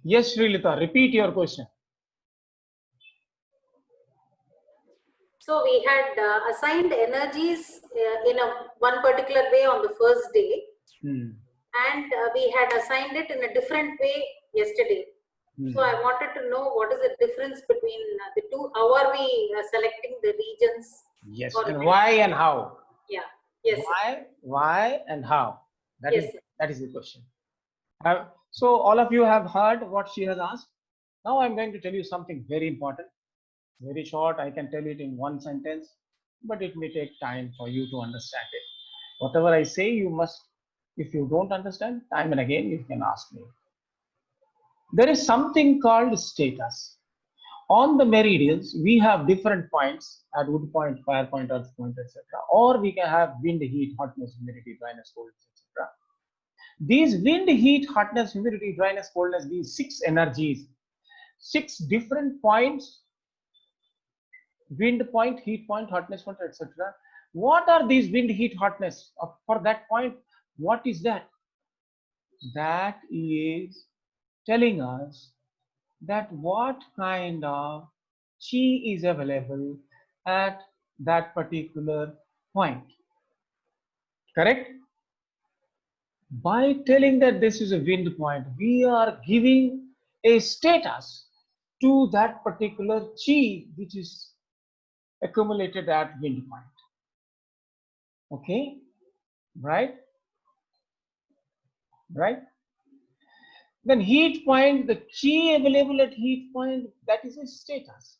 Yes, Srilita, repeat your question. So we had assigned energies in one particular way on the first day, and we had assigned it in a different way yesterday. So I wanted to know what is the difference between the two. How are we selecting the regions? Yes, and why and how? Yeah. Yes. Why and how? Yes, That is the question. So all of you have heard what she has asked. Now I'm going to tell you something very important. Very short. I can tell it in one sentence, but it may take time for you to understand it. Whatever I say, you must. If you don't understand, time and again you can ask me. There is something called status. On the meridians, we have different points at wood point, fire point, earth point, etc. Or we can have wind, heat, hotness, humidity, dryness, coldness, etc. These wind, heat, hotness, humidity, dryness, coldness, these 6 energies, 6 different points, wind point, heat point, hotness point, etc. What are these wind, heat, hotness? For that point, what is that? That is telling us that what kind of chi is available at that particular point. Correct? By telling that this is a wind point, we are giving a status to that particular chi which is accumulated at wind point. Okay? Right? Right? Then heat point, the chi available at heat point, that is a status.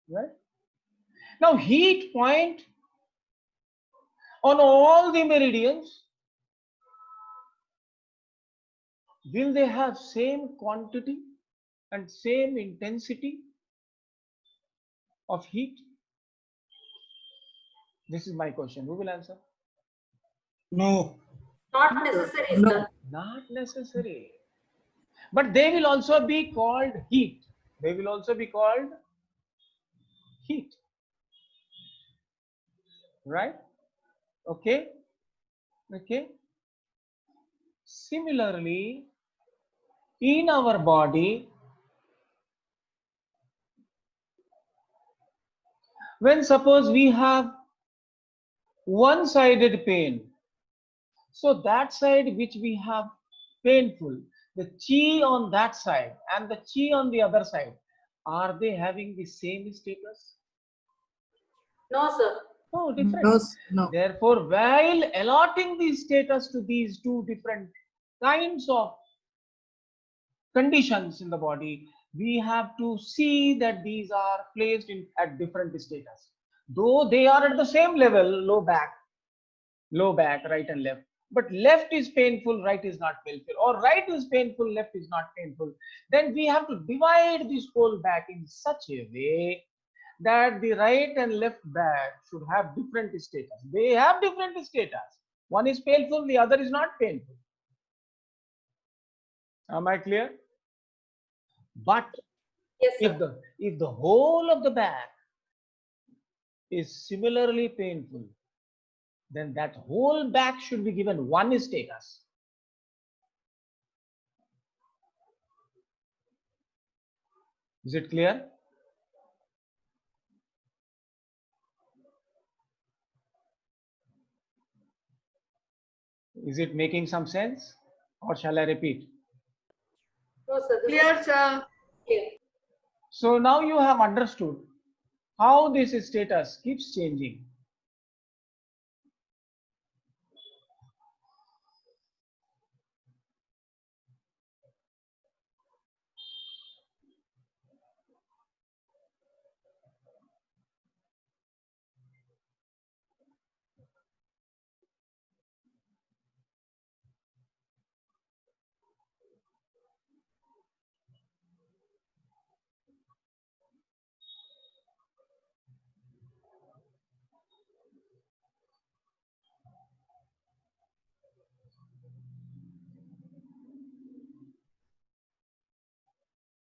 Right? Now heat point on all the meridians, will they have same quantity and same intensity of heat? This is my question. Who will answer? No. not necessary, No. sir. Not necessary. But they will also be called heat. They will also be called heat. Right? Okay? Okay? Similarly, in our body, when suppose we have one-sided pain, so that side which we have painful, the chi on that side and the chi on the other side, are they having the same status? No, sir. No, different. No. Therefore, while allotting the status to these two different kinds of conditions in the body, we have to see that these are placed in at different status. Though they are at the same level, low back, right and left. But left is painful, right is not painful, or right is painful, left is not painful. Then we have to divide this whole back in such a way that the right and left back should have different status. They have different status. One is painful, the other is not painful. Am I clear? But Yes, if sir. the whole of the back is similarly painful, then that whole back should be given one status. Is it clear? Is it making some sense, or shall I repeat? No, sir. Clear, sir. Clear. So now you have understood how this status keeps changing.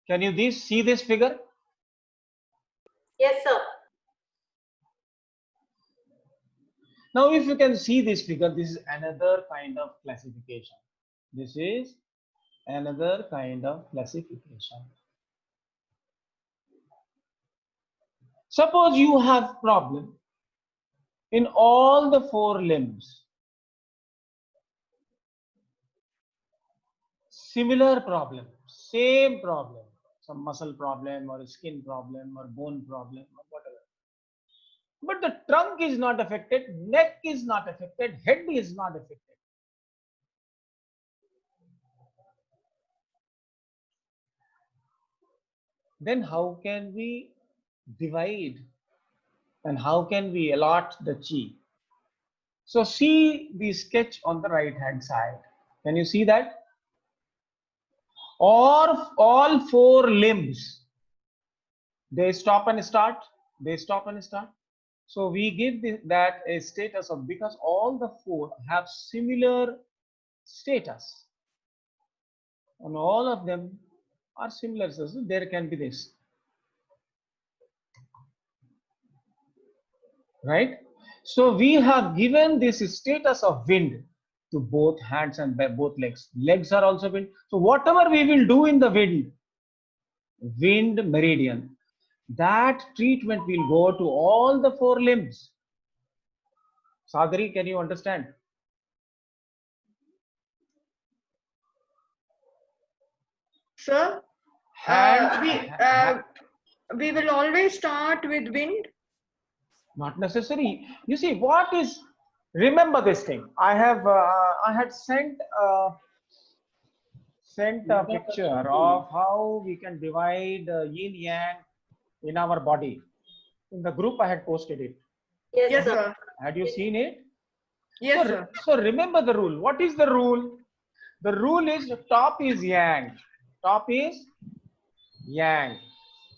Can you see this figure? Yes, sir. Now, if you can see this figure, this is another kind of classification. This is another kind of classification. Suppose you have problem in all the four limbs. Similar problem, same problem, some muscle problem or skin problem or bone problem or whatever. But the trunk is not affected, neck is not affected, head is not affected. Then how can we divide and how can we allot the chi? So see the sketch on the right hand side. Can you see that? Or all four limbs, they stop and start, they stop and start. So we give that a status of, because all the four have similar status and all of them are similar. So there can be this, right? So we have given this status of wind to both hands and both legs. Legs are also wind. So whatever we will do in the wind meridian, that treatment will go to all the four limbs. Sadhari, can you understand? Sir, we will always start with wind. Not necessary. You see, what is, remember this thing. I had sent a picture of how we can divide yin yang in our body. In the group, I had posted it. Yes, sir. Had you seen it? Yes, sir. So remember the rule. What is the rule? The rule is top is yang. Top is yang.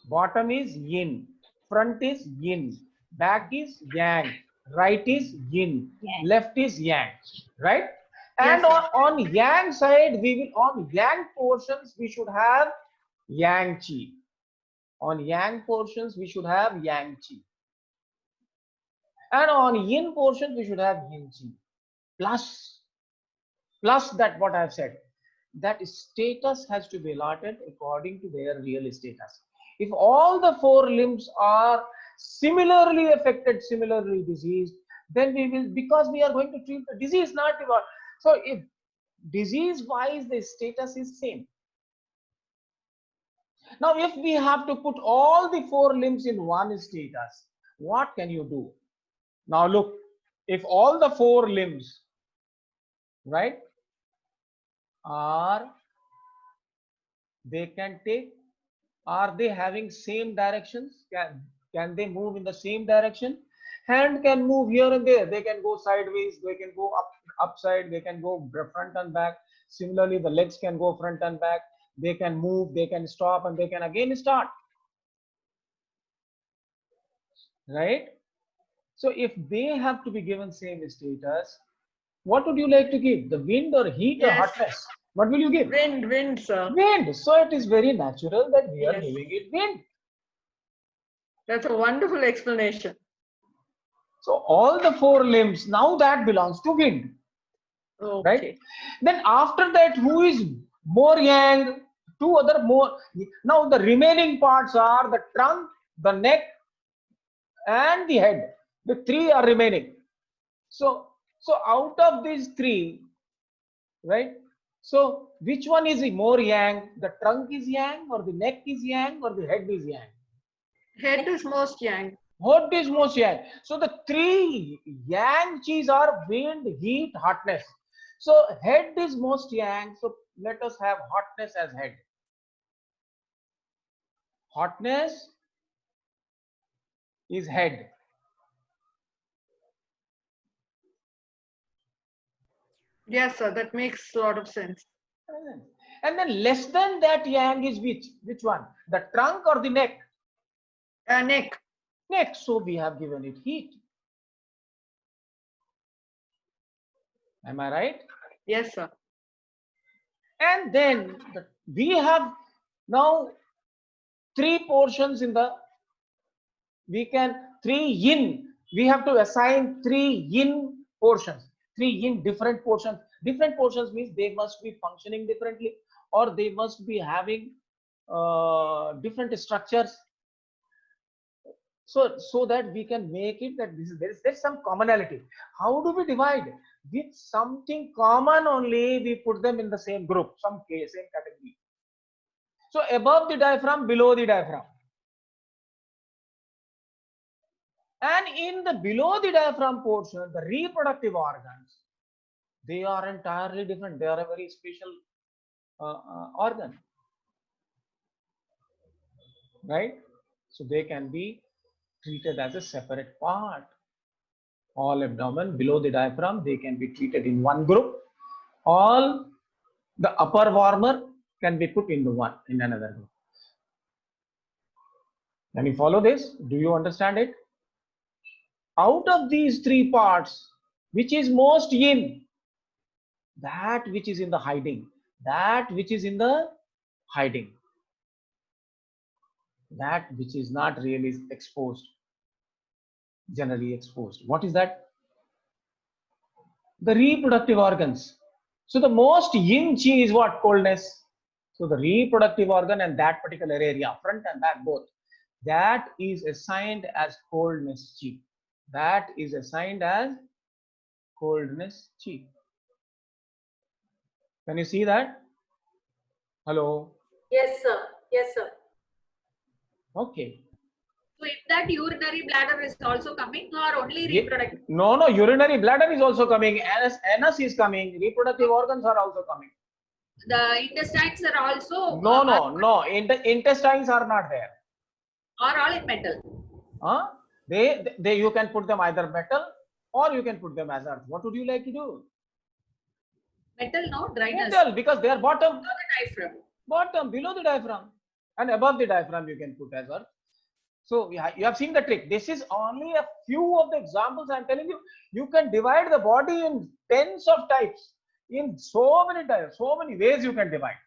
Bottom is yin. Front is yin. Back is yang. Right is yin. Left is yang. Right? And Yes, on yang side, we will, on yang portions, we should have yang chi. On yang portions, we should have yang chi. And on yin portions, we should have yin chi. Plus that what I have said, that status has to be allotted according to their real status. If all the four limbs are similarly affected, similarly diseased, then we will, because we are going to treat the disease, not the, so if disease wise the status is same. Now if we have to put all the four limbs in one status, what can you do? Now look, if all the four limbs, right, are they having same directions? Can they move in the same direction? Hand can move here and there. They can go sideways, they can go upside, they can go front and back. Similarly, the legs can go front and back. They can move, they can stop, and they can again start. Right? So if they have to be given same status, what would you like to give? The wind or heat or hotness? What will you give? Wind, sir. Wind. So it is very natural that we are giving it wind. That's a wonderful explanation. So all the four limbs, now that belongs to wind. Okay. Right? Then after that, who is more yang? Two other more. Now the remaining parts are the trunk, the neck, and the head. The three are remaining. So out of these three, right? So which one is more yang? The trunk is yang, or the neck is yang, or the head is yang? Head is most yang. Head is most yang. So the three yang chis are wind, heat, hotness. So head is most yang. So let us have hotness as head. Hotness is head. Yes, sir. That makes a lot of sense. And then less than that yang is which one? The trunk or the neck? Neck. Neck. So we have given it heat. Am I right? Yes, sir. And then we have now three portions in the, three yin. We have to assign three yin portions. Three yin different portions. Different portions means they must be functioning differently. or they must be having different structures. So that we can make it that there's some commonality. How do we divide? With something common only, we put them in the same group, same category. So above the diaphragm, below the diaphragm. And in the below the diaphragm portion, the reproductive organs, they are entirely different. They are a very special organ, right? So they can be treated as a separate part. All abdomen below the diaphragm, they can be treated in one group. All the upper warmer can be put into in another group. Can you follow this? Do you understand it? Out of these three parts, which is most yin? That which is in the hiding. That which is in the hiding. That which is not really exposed. Generally exposed. What is that? The reproductive organs. So the most yin chi is what? Coldness. So the reproductive organ and that particular area, front and back both, that is assigned as coldness chi. That is assigned as coldness chi. Can you see that? Hello? Yes, sir. Yes, sir. Okay. So in that urinary bladder is also coming or only reproductive? No, urinary bladder is also coming. Anus is coming. Reproductive organs are also coming. The intestines are also... No. Intestines are not there. Are all in metal? You can put them either metal or you can put them as earth. What would you like to do? Metal, no? Dryness. Metal, because they are bottom. Below the diaphragm. Bottom, below the diaphragm. And above the diaphragm you can put as earth. So you have seen the trick. This is only a few of the examples I am telling you. You can divide the body in tens of types. In so many types, so many ways you can divide.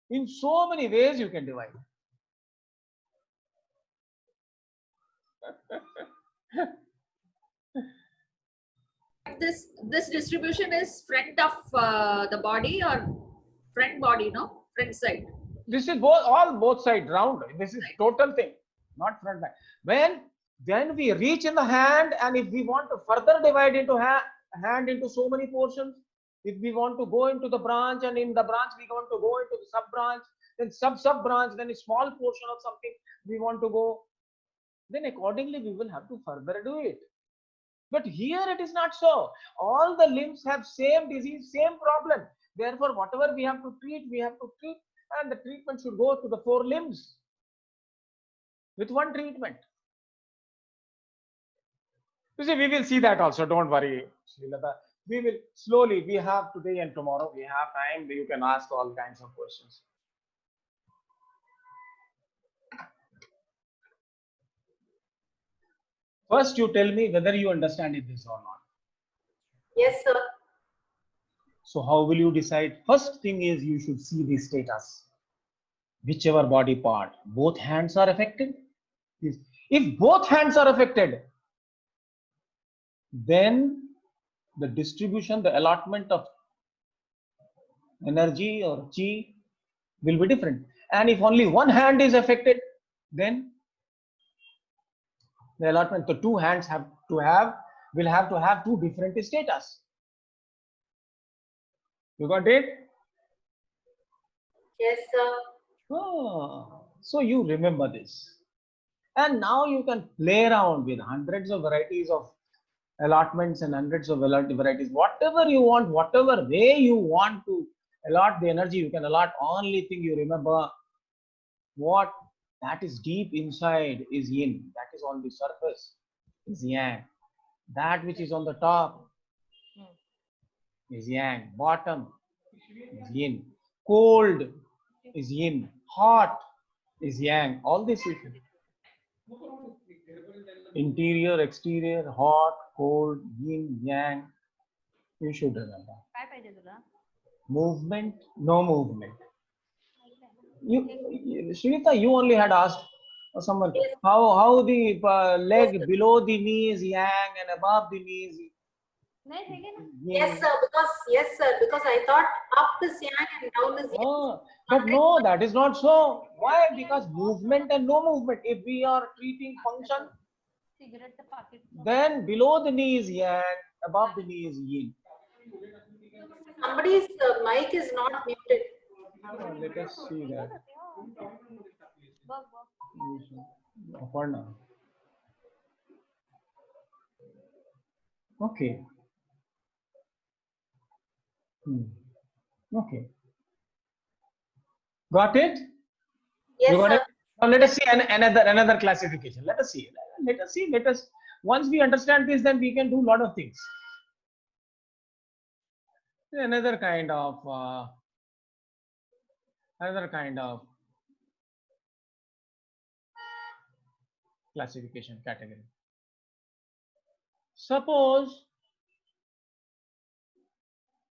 In so many ways you can divide. This distribution is front of the body or front body, no? Front side. This is both sides round. This is total thing, not front back. When we reach in the hand, and if we want to further divide into hand into so many portions, if we want to go into the branch, and in the branch we want to go into the sub branch, then sub branch, then a small portion of something we want to go, then accordingly we will have to further do it. But here it is not so. All the limbs have same disease, same problem. Therefore, whatever we have to treat, and the treatment should go to the 4 limbs with one treatment. You see, we will see that also. Don't worry, Srilata. We will slowly. We have today and tomorrow. We have time. You can ask all kinds of questions. First, you tell me whether you understand this or not. Yes, sir. So how will you decide? First thing is you should see the status. Whichever body part, both hands are affected. If both hands are affected, then the distribution, the allotment of energy or chi will be different. And if only one hand is affected, then the allotment, the 2 hands will have to have 2 different status. You got it? Yes, sir. Oh, so you remember this. And now you can play around with hundreds of varieties of allotments and hundreds of varieties. Whatever you want, whatever way you want to allot the energy, you can allot. Only thing you remember, what that is deep inside is yin. That is on the surface is yang. That which is on the top is yang. Bottom is yin. Cold is yin. Hot is yang. All this is interior, exterior, hot, cold, yin, yang. You should remember. Movement, no movement. Shrita, you only had asked someone how the leg below the knee is yang and above the knee is. Yes, sir. Because I thought up is yang and down is yang. Oh, but no, that is not so. Why? Because movement and no movement. If we are treating function, then below the knee is yang, above the knee is yin. Somebody's mic is not muted. Let us see that. Aparna. Okay. Okay. Got it? Yes, You got sir. it? Now let us see another classification. Let us see. Once we understand this, then we can do a lot of things. Another kind of classification category. Suppose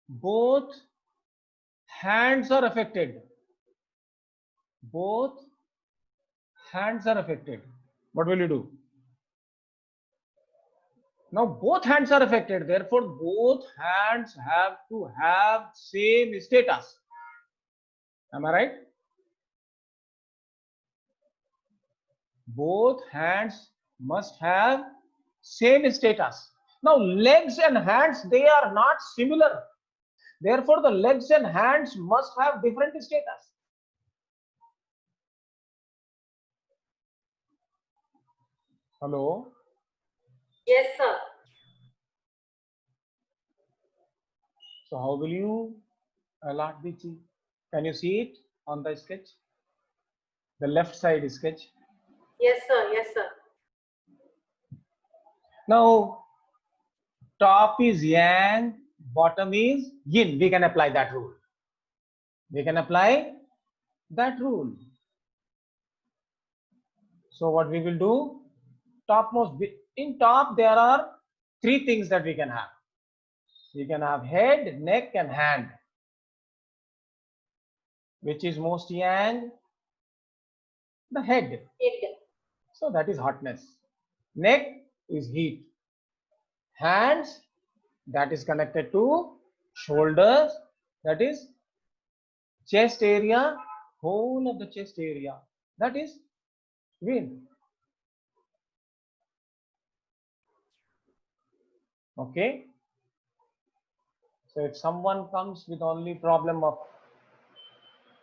both hands are affected. Both hands are affected. What will you do? Now both hands are affected. Therefore, both hands have to have same status. Am I right? Both hands must have same status. Now legs and hands, they are not similar. Therefore, the legs and hands must have different status. Hello? Yes, sir. So how will you allot the chi? Can you see it on the sketch? The left side sketch. Yes, sir. Yes, sir. Now, top is yang, bottom is yin. We can apply that rule. We can apply that rule. So what we will do, topmost, in top there are three things that we can have. We can have head, neck and hand. Which is most yang? The head. Head. So that is hotness. Neck is heat. Hands, that is connected to shoulders, that is chest area, whole of the chest area, that is wind. Okay. So if someone comes with only problem of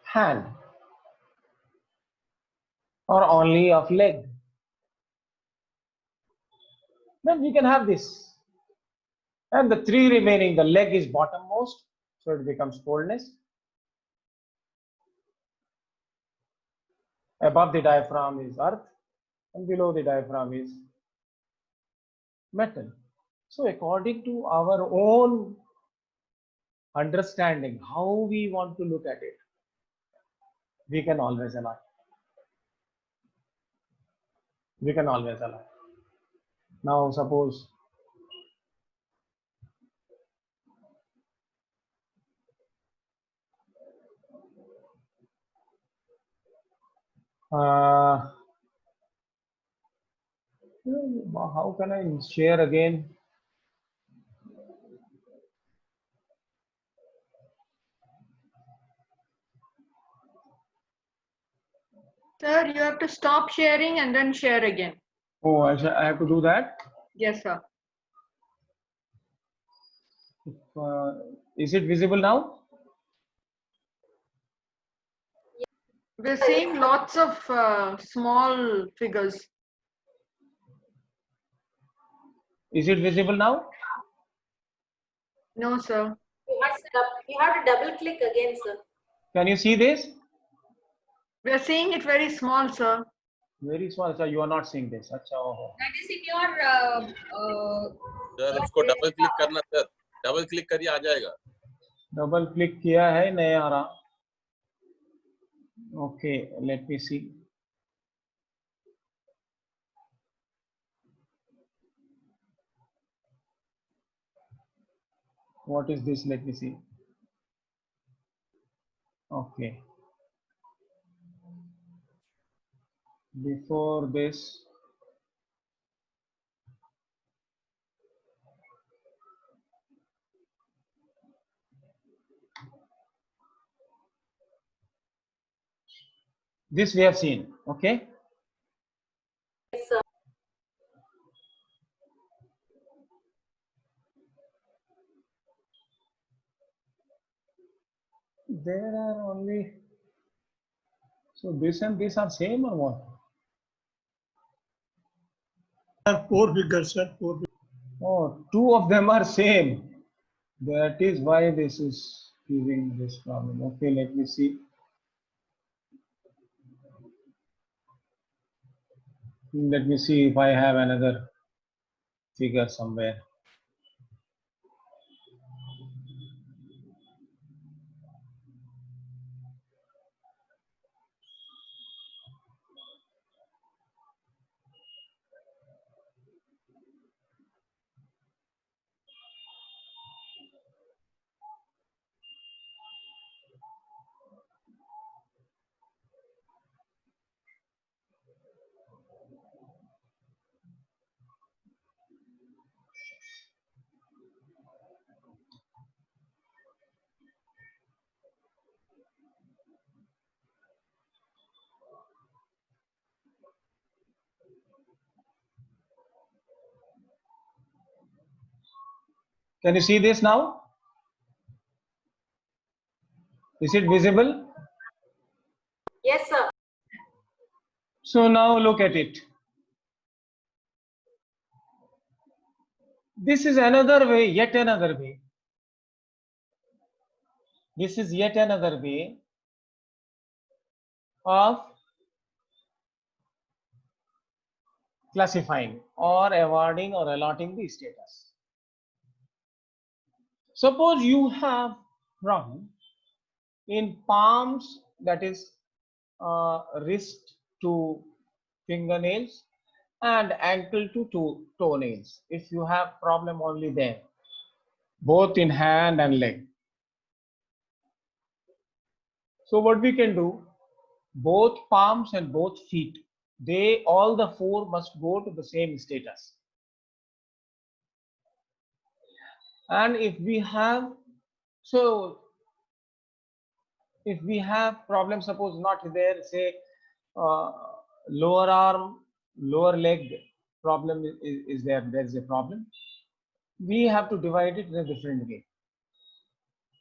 hand or only of leg, then we can have this. And the three remaining, the leg is bottommost, so it becomes coldness. Above the diaphragm is earth, and below the diaphragm is metal. So according to our own understanding, how we want to look at it, we can always align. We can always align. Now suppose how can I share again? Sir, you have to stop sharing and then share again. Oh, I have to do that? Yes, sir. Is it visible now? We're seeing lots of small figures. Is it visible now? No, sir. You have to double click again, sir. Can you see this? We're seeing it very small, sir. Very small, sir. You are not seeing this. Achha, oh. That is in your. Sir उसको double click करना sir, double click करिए आ जाएगा. Double click किया है, नहीं आ रहा. Okay, let me see. What is this? Let me see. Okay. Before this, This we have seen. Okay. Yes, sir. There are only, so this and this are same or what? There are 4 figures, sir. 4 figures. Oh, two of them are same. That is why this is giving this problem. Okay, let me see. Let me see if I have another figure somewhere. Can you see this now? Is it visible? Yes, sir. So now look at it. This is another way, yet another way. This is yet another way of classifying or awarding or allotting the status. Suppose you have problem in palms, that is wrist to fingernails, and ankle to toenails. If you have problem only there, both in hand and leg. So what we can do, both palms and both feet, they all the 4 must go to the same status. And if we have, so if we have problem, suppose not there, say lower arm, lower leg problem is there, there's a problem, we have to divide it in a different way.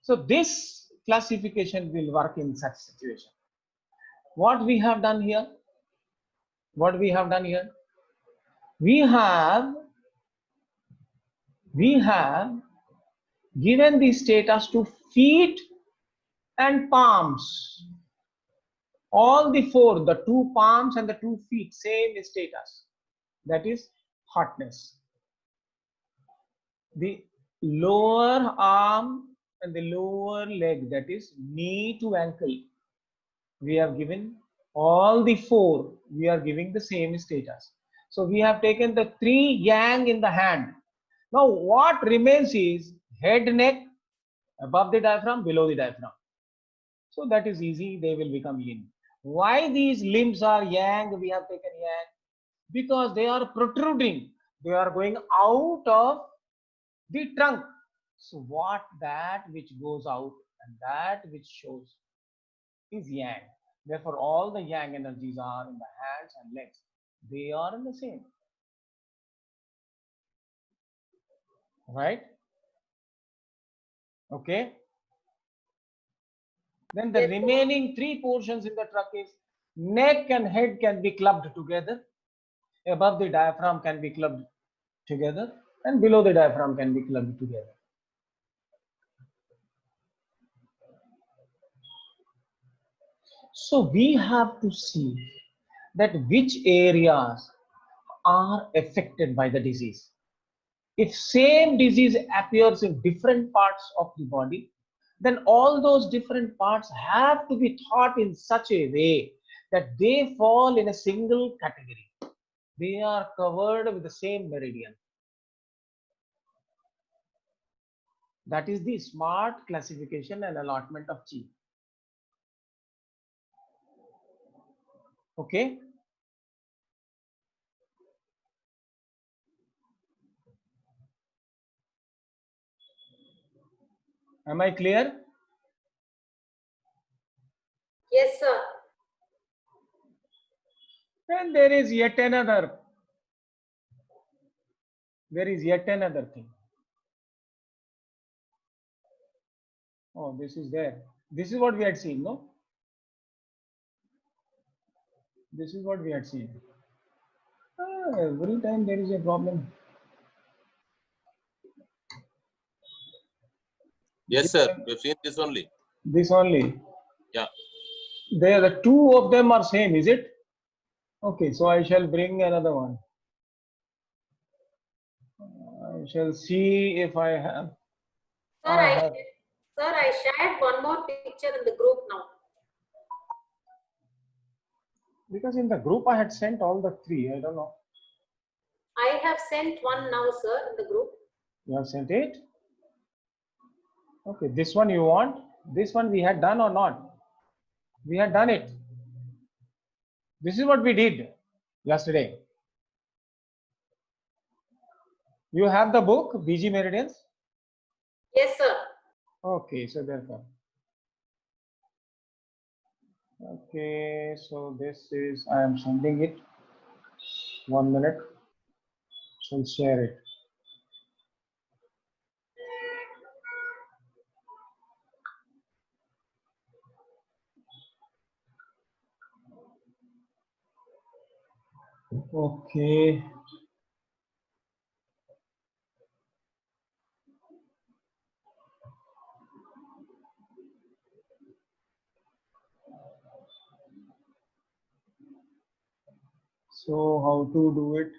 So this classification will work in such situation. What we have done here, we have given the status to feet and palms. All the 4, the 2 palms and the 2 feet, same status, that is hotness. The lower arm and the lower leg, that is knee to ankle, we have given all the 4, we are giving the same status. So we have taken the 3 yang in the hand. Now what remains is head, neck, above the diaphragm, below the diaphragm. So that is easy, they will become yin. Why these limbs are yang? We have taken yang because they are protruding, they are going out of the trunk. So what that which goes out and that which shows is yang. Therefore all the yang energies are in the hands and legs, they are in the same, right? Okay, then the remaining 3 portions in the trunk is neck and head can be clubbed together, above the diaphragm can be clubbed together, and below the diaphragm can be clubbed together. So we have to see that which areas are affected by the disease. If same disease appears in different parts of the body, then all those different parts have to be thought in such a way that they fall in a single category. They are covered with the same meridian. That is the smart classification and allotment of chi. Okay. Am I clear? Yes, sir. And there is yet another. There is yet another thing. Oh, this is there. This is what we had seen, no? This is what we had seen. Every time there is a problem. Yes, sir. We've seen this only. This only. Yeah. There, the two of them are same, is it? Okay, so I shall bring another one. I shall see if I have. Sir, I shared one more picture in the group now. Because in the group I had sent all the three. I don't know. I have sent one now, sir, in the group. You have sent it? Okay, this one you want? This one we had done or not? We had done it. This is what we did yesterday. You have the book, BG Meridians? Yes, sir. Okay, so therefore. Okay, so this is, I am sending it. 1 minute. Shall share it. Okay. So how to do it?